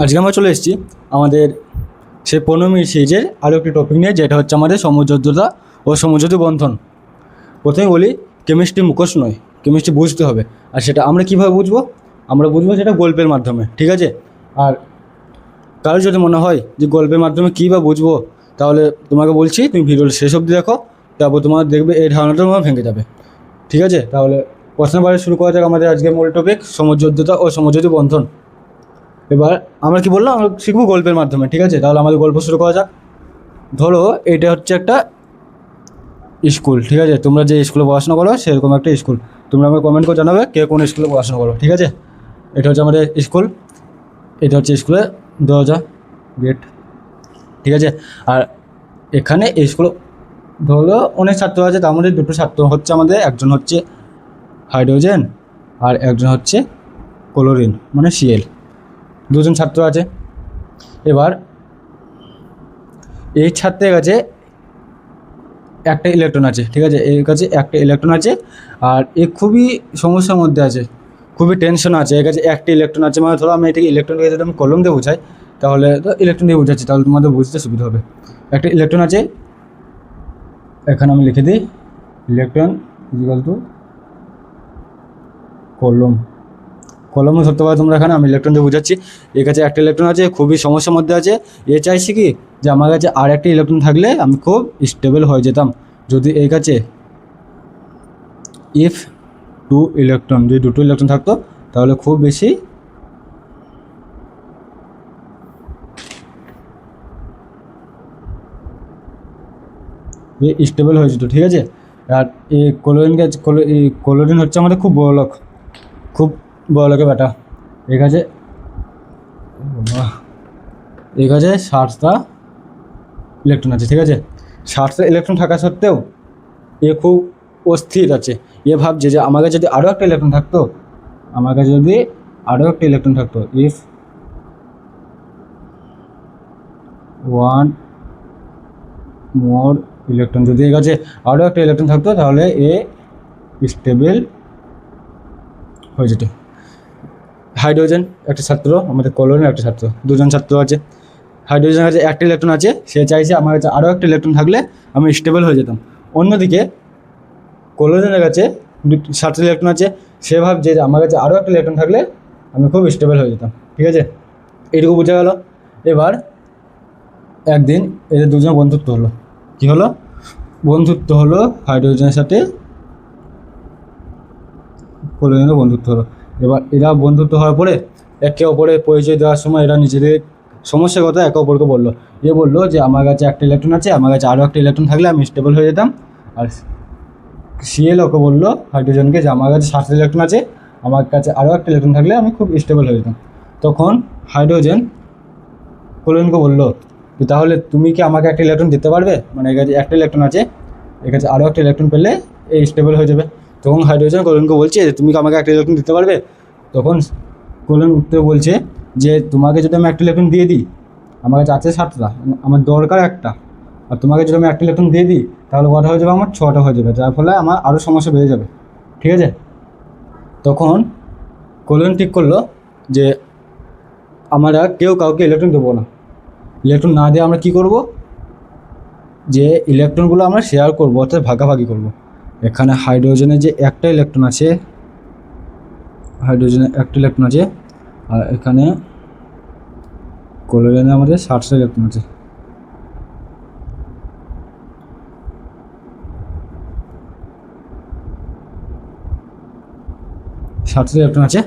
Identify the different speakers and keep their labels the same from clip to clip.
Speaker 1: আজকে আমরা চলে এসেছি আমাদের সেই 15 মিনিট সিরিজের আরও একটি টপিক নিয়ে, যেটা হচ্ছে আমাদের সমযোজ্যতা ও সমযোজী বন্ধন। প্রথমে বলি, কেমিস্ট্রি মুখস্থ নয়, কেমিস্ট্রি বুঝতে হবে। আর সেটা আমরা কীভাবে বুঝবো? আমরা বুঝবো সেটা গল্পের মাধ্যমে, ঠিক আছে? আর কারো যদি মনে হয় যে গল্পের মাধ্যমে কী বা বুঝবো, তাহলে তোমাকে বলছি তুমি ভিডিওটা শেষ অবধি দেখো, তারপর তোমার দেখবে এই ধারণাটা তোমার ভেঙে যাবে, ঠিক আছে? তাহলে প্রশ্নবারে শুরু করা যাক আমাদের আজকের মূল টপিক, সমযোজ্যতা ও সমযোজী বন্ধন। এবার আমরা কি বললাম, আমরা শিখবো গল্পের মাধ্যমে, ঠিক আছে? তাহলে আমাদের গল্প শুরু করা যাক। ধরো এটা হচ্ছে একটা স্কুল, ঠিক আছে? তোমরা যে স্কুলে পড়াশোনা করো সেরকম একটা স্কুল। তোমরা আমাকে কমেন্ট করে জানাবে কে কোন স্কুলে পড়াশোনা করো, ঠিক আছে? এটা হচ্ছে আমাদের স্কুল, এটা হচ্ছে স্কুলের দরজা, গেট, ঠিক আছে? আর এখানে এই স্কুল ধরো অনেক ছাত্র আছে, তার মধ্যে দুটো ছাত্র হচ্ছে আমাদের, একজন হচ্ছে হাইড্রোজেন আর একজন হচ্ছে ক্লোরিন মানে সিএল। দুজন ছাত্র আছে। এবার এই ছাত্রের কাছে একটা ইলেকট্রন আছে, ঠিক আছে? এর কাছে একটা ইলেকট্রন আছে, আর এ খুবই সমস্যার মধ্যে আছে, খুবই টেনশন আছে। এর কাছে একটা ইলেকট্রন আছে, মানে ধরো আমি এটাকে ইলেকট্রনকে যদি আমি কলম দিয়ে বোঝাই, তাহলে তো ইলেকট্রন দিয়ে বোঝাচ্ছি, তাহলে তোমাদের বুঝতে সুবিধা হবে। একটা ইলেকট্রন আছে, এখানে আমি লিখে দিই ইলেকট্রন ইজিক্যাল টু কলম। কলমও ধরতে পারো তোমরা, এখানে আমি ইলেকট্রন দিয়ে বোঝাচ্ছি। এর কাছে একটা ইলেকট্রন আছে, খুবই সমস্যার মধ্যে আছে। এ চাইছি কি, যে আমার কাছে আর একটা ইলেকট্রন থাকলে আমি খুব স্টেবল হয়ে যেতাম। যদি এর কাছে ইফ টু ইলেকট্রন, যদি দুটো ইলেকট্রন থাকতো, তাহলে খুব বেশি স্টেবল হয়ে যেত, ঠিক আছে? আর এই ক্লোরিন হচ্ছে আমাদের খুব বড় লোক, খুব বড় লোকের ব্যাটা। এর কাছে 60টা ইলেকট্রন আছে, ঠিক আছে? 60টা ইলেকট্রন থাকা সত্ত্বেও এ খুব অস্থির আছে। এ ভাবছে যে আমার কাছে যদি আরও একটা ইলেকট্রন থাকতো, আমার কাছে যদি আরও একটা ইলেকট্রন থাকতো, ইফ ওয়ান মোর ইলেকট্রন, যদি এর কাছে আরও একটা ইলেকট্রন থাকতো, তাহলে এ স্টেবল হয়ে যেত। হাইড্রোজেন একটা ছাত্র, আমাদের ক্লোরিন একটা ছাত্র, দুজন ছাত্র আছে। হাইড্রোজেনের কাছে একটা ইলেকট্রন আছে, সে চাইছে আমার কাছে আরও একটা ইলেকট্রন থাকলে আমি স্টেবল হয়ে যেতাম। অন্যদিকে ক্লোরিনের কাছে 60টা ইলেকট্রন আছে, সে ভাবছে যে আমার কাছে আরও একটা ইলেকট্রন থাকলে আমি খুব স্টেবল হয়ে যেতাম, ঠিক আছে? এইটুকু বোঝা গেল। এবার একদিন এদের দুজনের বন্ধুত্ব হলো। কী হলো? বন্ধুত্ব হলো, হাইড্রোজেনের সাথে ক্লোরিনের বন্ধুত্ব হলো। এবার এরা বন্ধুত্ব হওয়ার পরে একে অপরের পরিচয় দেওয়ার সময় এরা নিজেদের সমস্যার কথা একে অপরকে বললো। এ বললো যে আমার কাছে একটা ইলেকট্রন আছে, আমার কাছে আরও একটা ইলেকট্রন থাকলে আমি স্টেবল হয়ে যেতাম। আর সিএল ওকে বললো, হাইড্রোজেনকে, যে আমার কাছে 60টা ইলেকট্রন আছে, আমার কাছে আরও একটা ইলেকট্রন থাকলে আমি খুব স্টেবল হয়ে যেতাম। তখন হাইড্রোজেন ক্লোরিনকে বললো যে তাহলে তুমি কি আমাকে একটা ইলেকট্রন দিতে পারবে? মানে এর কাছে একটা ইলেকট্রন আছে, এর কাছে আরও একটা ইলেকট্রন পেলে এই স্টেবল হয়ে যাবে। তখন হাইড্রোজেন ক্লোরিনকে বলছে যে তুমি কি আমাকে একটা ইলেকট্রন দিতে পারবে? তখন ক্লোরিন উত্তরে বলছে যে তোমাকে যদি আমি একটা ইলেকট্রন দিয়ে দিই, আমার কাছে আছে 60টা, আমার দরকার একটা, আর তোমাকে যদি আমি একটা ইলেকট্রন দিয়ে দিই, তাহলে কটা হয়ে যাবে? আমার 6টা হয়ে যাবে, যার ফলে আমার আরও সমস্যা বেড়ে যাবে, ঠিক আছে? তখন ক্লোরিন ঠিক করলো যে আমরা কেউ কাউকে ইলেকট্রন দেবো না। ইলেকট্রন না দিয়ে আমরা কী করবো, যে ইলেকট্রনগুলো আমরা শেয়ার করবো, অর্থাৎ ভাগাভাগি করবো। এখানে হাইড্রোজেনের যে একটা ইলেকট্রন আছে, হাইড্রোজেনের একটা ইলেকট্রন আছে, আর এখানে ক্লোরিনে আমাদের 60টা ইলেকট্রন আছে। সাতটা ইলেকট্রন আছে।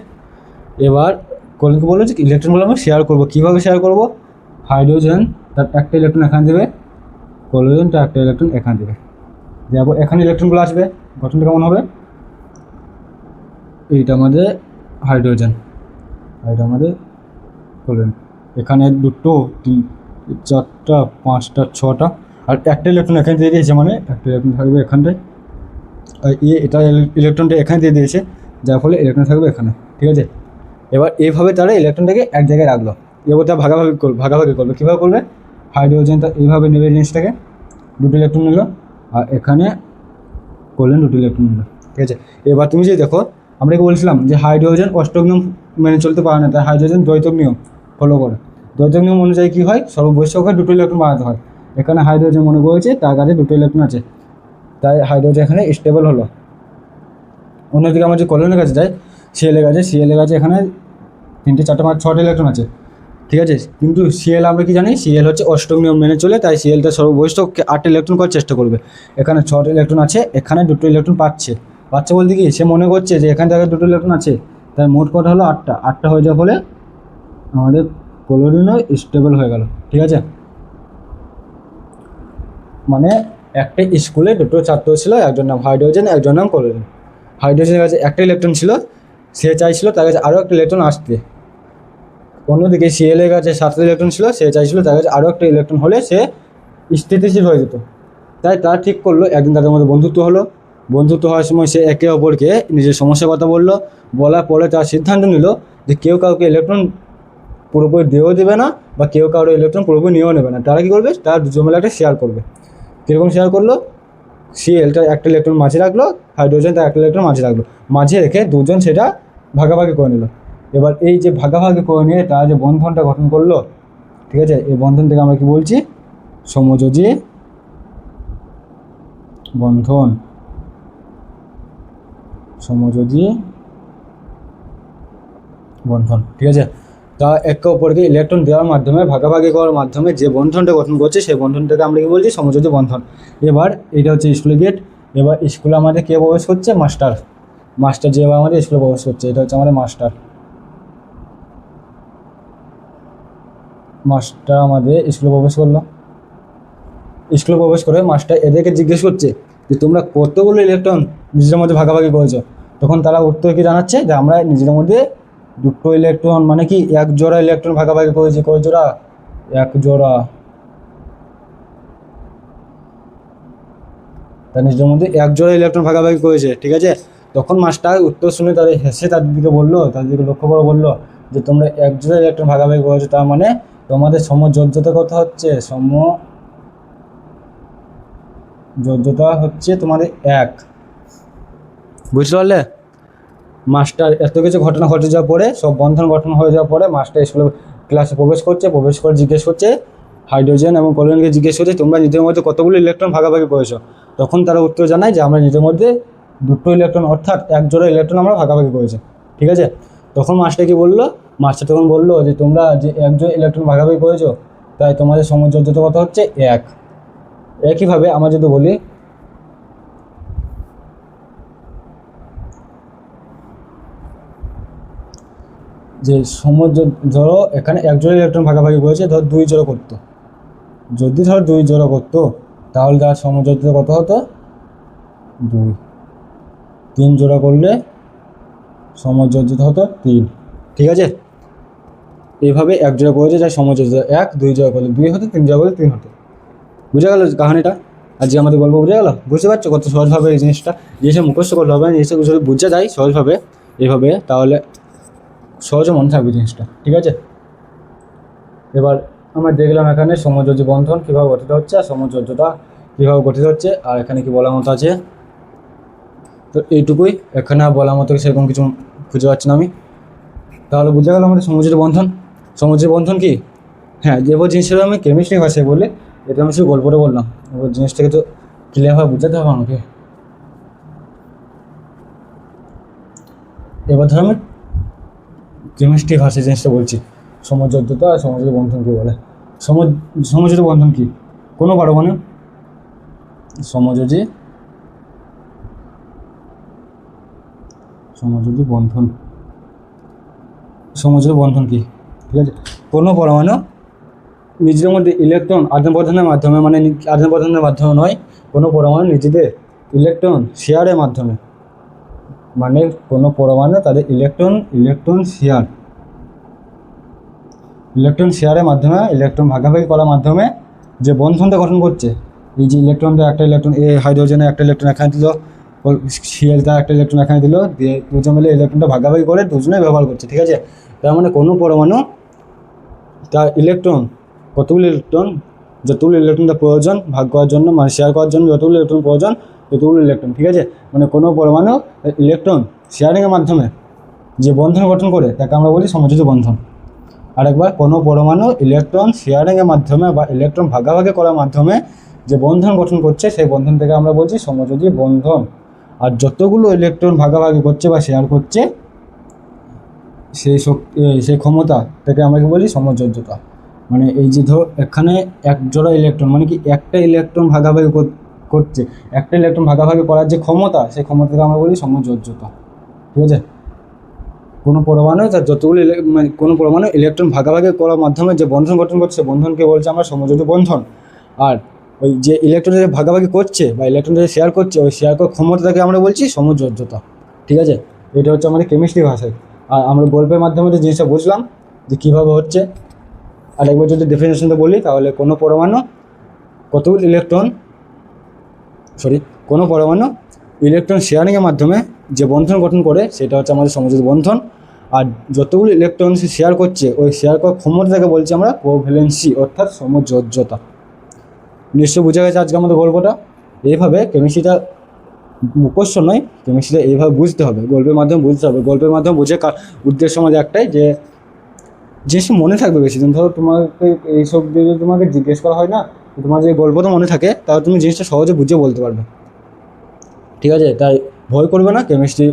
Speaker 1: এবার ক্লোরিনকে বললো যে ইলেকট্রনগুলো আমরা শেয়ার করবো। কীভাবে শেয়ার করবো? হাইড্রোজেন তার একটা ইলেকট্রন এখানে দেবে, ক্লোরিন তার একটা ইলেকট্রন এখানে দেবে, তারপর এখানে ইলেকট্রনগুলো আসবে। গঠনটা কেমন হবে? এইটা আমাদের হাইড্রোজেন, এটা আমাদের ক্লোরিন। এখানে 2, 3, 4, 5, 6টা, আর একটা ইলেকট্রন এখানে দিয়ে দিয়েছে, মানে একটা ইলেকট্রন থাকবে এখানটায়, আর এটা ইলেকট্রনটা এখানে দিয়ে দিয়েছে, যার ফলে ইলেকট্রন থাকবে এখানে, ঠিক আছে? এবার এইভাবে তারা ইলেকট্রনটাকে এক জায়গায় রাখলো। এবার তারা ভাগাভাগি করবে। কীভাবে করবে? হাইড্রোজেন তা এইভাবে নেবে জিনিসটাকে, দুটো ইলেকট্রন নিল, আর এখানে ক্লোরিন দুটো ইলেকট্রন নিল, ঠিক আছে? এবার তুমি যদি দেখো, আমরা কি বলছিলাম যে হাইড্রোজেন অষ্টক নিয়ম মেনে চলতে পারে না, তাই হাইড্রোজেন দ্বৈতক নিয়ম, ফলো করে। দ্বৈতক নিয়ম অনুযায়ী কী হয়, সর্ববৈশিষ্ট্যকে দুটো ইলেকট্রন বানাতে হয়। এখানে হাইড্রোজেন মনে করেছে, তার কাছে দুটো ইলেকট্রন আছে, তাই হাইড্রোজেন এখানে স্টেবল হলো। অন্যদিকে আমরা যে কলোনের কাছে যাই, সিএলের কাছে এখানে 3, 4, 5, 6টা ইলেকট্রন আছে, ঠিক আছে। কিন্তু সিএল আমরা কি জানি, সিএল হচ্ছে অষ্টক নিয়ম মেনে চলে, তাই সিএলটা সর্ববৈশিষ্ট্যকে 8টা ইলেকট্রন করার চেষ্টা করবে। এখানে 6টা ইলেকট্রন আছে, এখানে দুটো ইলেকট্রন পাচ্ছে বলতে কি সে মনে করছে যে এখান থেকে দুটো ইলেকট্রন আছে, তাই মোট কটা হলো 8টা হয়ে যাওয়ার ফলে আমাদের ক্লোরিনও স্টেবল হয়ে গেল, ঠিক আছে। মানে একটা স্কুলে দুটো ছাত্র ছিল, একজন নাম হাইড্রোজেন, একজন নাম ক্লোরিন। হাইড্রোজেনের কাছে একটা ইলেকট্রন ছিল, সে চাইছিল তার কাছে আরও একটা ইলেকট্রন আসতে। অন্যদিকে সিএলের কাছে 7টা ইলেকট্রন ছিল, সে চাইছিল তার কাছে আরও একটা ইলেকট্রন হলে সে স্থিতিশীল হয়ে যেত। তাই তারা ঠিক করলো, একদিন তাদের মধ্যে বন্ধুত্ব হলো। বন্ধুত্ব হওয়ার সময় সে একে অপরকে নিজের সমস্যার কথা বললো। বলার পরে তার সিদ্ধান্ত নিল যে কেউ কাউকে ইলেকট্রন পুরোপুরি দিয়েও দেবে না, বা কেউ কারো ইলেকট্রন পুরোপুরি নিয়েও নেবে না। তারা কী করবে, তারা দুজন মিলে একটা শেয়ার করবে। কীরকম শেয়ার করলো, সিএলটা একটা ইলেকট্রন মাঝে রাখলো, হাইড্রোজেন তার একটা ইলেকট্রন মাঝে রাখলো, মাঝে রেখে দুজন সেটা ভাগাভাগি করে নিল। এবার এই যে ভাগাভাগি করে নিয়ে তারা যে বন্ধনটা গঠন করলো, ঠিক আছে, এই বন্ধন থেকে আমরা কি বলছি, সমযোজী বন্ধন। সমযোজী বন্ধন, ঠিক আছে। তা একে অপরকে ইলেকট্রন দেওয়ার মাধ্যমে, ভাগাভাগি করার মাধ্যমে যে বন্ধনটা গঠন করছে, সেই বন্ধনটাকে আমরা কি বলছি, সমযোজী বন্ধন। এবার এটা হচ্ছে স্কুলের গেট। এবার স্কুলে আমাদের কে প্রবেশ করছে, মাস্টার যে এবার আমাদের স্কুলে প্রবেশ করছে, এটা হচ্ছে আমাদের মাস্টার আমাদের স্কুলে প্রবেশ করলো। স্কুলে প্রবেশ করে মাস্টার এদেরকে জিজ্ঞেস করছে যে তোমরা কতগুলো ইলেকট্রন নিজেদের মধ্যে ভাগাভাগি করেছো। তখন তারা উত্তর কি জানাচ্ছে, যে আমরা নিজেদের মধ্যে দুটো ইলেকট্রন, মানে কি এক জোড়া ইলেকট্রন ভাগাভাগি করেছি। কয় জোড়া, এক জোড়া। তার নিজেদের মধ্যে এক জোড়া ইলেকট্রন ভাগাভাগি করেছে, ঠিক আছে। তখন মাস্টার উত্তর শুনে তাদের হেসে তাদের দিকে বললো, তাদের দিকে লক্ষ্য করে বললো যে তোমরা এক জোড়া ইলেকট্রন ভাগাভাগি করেছো, তার মানে তোমাদের সমযোজ্যতা কথা হচ্ছে, যোজ্যতা হচ্ছে তোমাদের 1। বুঝতে পারলে। মাস্টার এত কিছু ঘটনা ঘটে যাওয়ার পরে, সব বন্ধন গঠন হয়ে যাওয়ার পরে মাস্টার স্কুলে ক্লাসে প্রবেশ করে জিজ্ঞেস করছে হাইড্রোজেন এবং ক্লোরিনকে জিজ্ঞেস করছে তোমরা নিজেদের মধ্যে কতগুলো ইলেকট্রন ভাগাভাগি করেছো। তখন তারা উত্তর জানায় যে আমরা নিজেদের মধ্যে দুটো ইলেকট্রন, অর্থাৎ এক জোড়া ইলেকট্রন আমরা ভাগাভাগি করেছি, ঠিক আছে। তখন মাস্টার কি বললো, মাস্টার তখন বললো যে তোমরা যে এক জোড়া ইলেকট্রন ভাগাভাগি করেছো, তাই তোমাদের সমযোজ্যতা কত হচ্ছে 1। একইভাবে আমরা যদি বলি যে ধরো এখানে এক জোড়া ইলেকট্রন ভাগাভাগি করেছে, ধর 2 জোড়া করতো। যদি ধরো 2 জোড়া করতো, তাহলে তার সমযোজ্যতা কত হতো, 2। 3 জোড়া করলে সমযোজ্যতা হতো 3, ঠিক আছে। এইভাবে এক জোড়া করেছে, যার সমযোজ্যতা 1, 2 জোড়া করলে 2 হতো, 3 জোড়া করলে 3 হতো। বুঝে গেল কাহিনিটা? আর যে আমাদের গল্প বুঝে গেল, বুঝতে পারছো কত সহজভাবে এই জিনিসটা মুখস্থ করতে হবে, জিনিসটা যদি বুঝে যায় সহজভাবে এইভাবে, তাহলে সহজে মনে থাকবে জিনিসটা, ঠিক আছে। এবার আমরা দেখলাম এখানে সমযোজী বন্ধন কীভাবে গঠিত হচ্ছে, আর সমযোজ্যতা কীভাবে গঠিত হচ্ছে, আর এখানে কি বলার মতো আছে। তো এইটুকুই, এখানে আর বলার মতো সেরকম কিছু খুঁজে পাচ্ছি না আমি। তাহলে বুঝে গেল আমাদের সমযোজী বন্ধন। সমযোজী বন্ধন কি, হ্যাঁ, যে জিনিসটা আমি কেমিস্ট্রি ভাষায় বলে, এটা আমি শুধু গল্পটা বললাম, এবার জিনিসটাকে তো ক্লিয়ারভাবে বুঝাতে হবে আমাকে। এবার ধর আমি কেমিস্ট্রি ভাষায় জিনিসটা বলছি, সমযোজ্যতা আর সমযোজী বন্ধন কী বলে। সমযোজী বন্ধন কি, কোনো পারমাণু সমযোজী বন্ধন কি, ঠিক আছে। কোনো পরমাণু নিজেদের মধ্যে ইলেকট্রন আদান প্রদানের মাধ্যমে, মানে আদান প্রদানের মাধ্যমে নয়, কোনো পরমাণু নিজেদের ইলেকট্রন শেয়ারের মাধ্যমে, মানে কোনো পরমাণু তাদের ইলেকট্রন শেয়ারের মাধ্যমে, ইলেকট্রন ভাগাভাগি করার মাধ্যমে যে বন্ধনটা গঠন করছে, এই যে ইলেকট্রনটা, একটা ইলেকট্রন এ হাইড্রোজেনের একটা ইলেকট্রন এখানে দিল, সিএলটা একটা ইলেকট্রন এখানে দিল, দিয়ে দুজন মিলে ইলেকট্রনটা ভাগাভাগি করে দুজনে ব্যবহার করছে, ঠিক আছে। তার মানে কোনো পরমাণু তার ইলেকট্রন, কতগুলো ইলেকট্রন, যতগুলো ইলেকট্রনটা প্রয়োজন ভাগ করার জন্য, মানে শেয়ার করার জন্য যতগুলো ইলেকট্রন প্রয়োজন, ততগুলো ইলেকট্রন, ঠিক আছে। মানে কোনো পরমাণু ইলেকট্রন শেয়ারিংয়ের মাধ্যমে যে বন্ধন গঠন করে, তাকে আমরা বলি সমযোজী বন্ধন। আরেকবার, কোনো পরমাণু ইলেকট্রন শেয়ারিংয়ের মাধ্যমে বা ইলেকট্রন ভাগাভাগি করার মাধ্যমে যে বন্ধন গঠন করছে সেই বন্ধন থেকে আমরা বলছি সমযোজী বন্ধন। আর যতগুলো ইলেকট্রন ভাগাভাগি করছে বা শেয়ার করছে সেই শক্তি, সেই ক্ষমতা থেকে আমরা কি বলি সমযোজ্যতা। মানে এই যে ধর এখানে এক জোড়া ইলেকট্রন, মানে কি একটা ইলেকট্রন ভাগাভাগি করছে, একটা ইলেকট্রন ভাগাভাগি করার যে ক্ষমতা, সেই ক্ষমতাকে আমরা বলি সমযোজ্যতা। ঠিক আছে? কোনো পরমাণু তার যতগুলো মানে কোনো পরমাণু ইলেকট্রন ভাগাভাগি করার মাধ্যমে যে বন্ধন গঠন করছে বন্ধনকে বলছে আমরা সমযোজী বন্ধন। আর ওই যে ইলেকট্রন যে ভাগাভাগি করছে বা ইলেকট্রন যে শেয়ার করছে ওই শেয়ার করার ক্ষমতাটাকে আমরা বলছি সমযোজ্যতা। ঠিক আছে? এটা হচ্ছে আমাদের কেমিস্ট্রি ভাষায়। আর আমরা গল্পের মাধ্যমে যে জিনিসটা বুঝলাম যে কীভাবে হচ্ছে। আর একবার যদি ডেফিনেশনটা বলি তাহলে কোনো পরমাণু কতগুলো কোনো পরমাণু ইলেকট্রন শেয়ারিংয়ের মাধ্যমে যে বন্ধন গঠন করে সেটা হচ্ছে আমাদের সমযোজী বন্ধন। আর যতগুলো ইলেকট্রন সে শেয়ার করছে ওই শেয়ার করার ক্ষমতাটাকে বলছি আমরা কোভ্যালেন্সি অর্থাৎ সমযোজ্যতা। নিশ্চয় বোঝা গেছে আজকে আমাদের গল্পটা। এইভাবে কেমিস্ট্রিটা মুখস্থ নয়, কেমিস্ট্রিটা এইভাবে বুঝতে হবে, গল্পের মাধ্যমে বুঝতে হবে। গল্পের মাধ্যমে বুঝে উদ্দেশ্য আমাদের একটাই, যে জিনিসটা মনে থাকবে বেশি দিন। ধরো তোমাকে এইসব যদি তোমাকে জিজ্ঞেস করা হয় না, তোমার যে গল্পটা মনে থাকে তাহলে তুমি জিনিসটা সহজে বুঝে বলতে পারবে। ঠিক আছে? তাই ভয় করবে না, কেমিস্ট্রি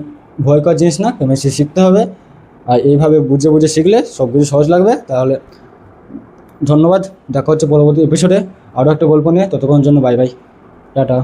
Speaker 1: ভয় করার জিনিস না, কেমিস্ট্রি শিখতে হবে। আর এইভাবে বুঝে বুঝে শিখলে সব কিছু সহজ লাগবে। তাহলে ধন্যবাদ, দেখা হচ্ছে পরবর্তী এপিসোডে আরও একটা গল্প নিয়ে। ততক্ষণের জন্য বাই বাই, টাটা।